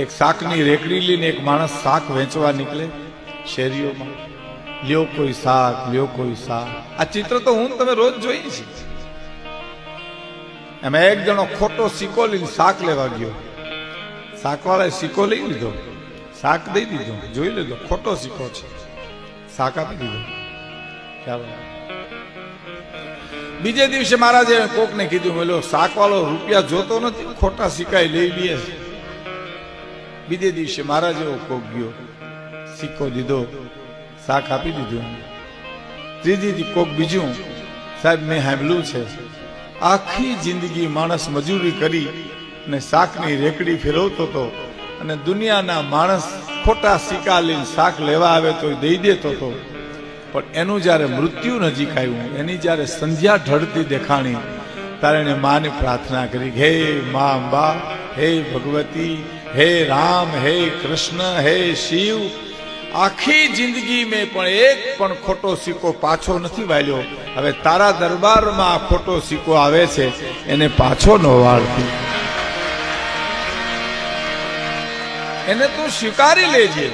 એક શાકની રેકડી લઈને એક માણસ શાક વેચવા નીકળે શેરીઓમાં, લ્યો કોઈ શાક, લ્યો કોઈ શાક. આ ચિત્ર તો હું તમે રોજ જોઈ છે. એમાં એક જણો ખોટો સિક્કો લઈને શાક લેવા ગયો. શાકવાળાએ સિક્કો લઈ લીધો, શાક દઈ દીધો, જોઈ લીધો ખોટો સિક્કો છે, શાક આપી દીધો. બીજે દિવસે મહારાજે કોકને કીધું, બોલો શાક વાળો રૂપિયા જોતો નથી, ખોટા સિક્કા લઈ લે છે. બીજે દિવસે મહારાજ એવો કોક ગયો, સિક્કો દીધો, શાક આપી દીધું. ત્રીજી કોક બીજું, સાહેબ મેં સાંભળ્યું છે આખી જિંદગી માણસ મજૂરી કરી ને શાકની રેકડી ફેરવતો હતો અને દુનિયાના માણસ ખોટા સિક્કા લઈને શાક લેવા આવે તો દઈ દેતો હતો, પણ એનું જ્યારે મૃત્યુ નજીક આવ્યું, એની જ્યારે સંધ્યા ઢળતી દેખાણી, ત્યારે એને માને પ્રાર્થના કરી, હે મા અંબા, હે ભગવતી, હે રામ, હે કૃષ્ણ, હે શિવ, આખી જિંદગી મેં પણ એક પણ ખોટો સિક્કો પાછો નથી વાળ્યો. હવે તારા દરબારમાં આ ખોટો સિક્કો આવે છે, એને પાછો ન વાળતી, એને તું સ્વીકારી લેજે.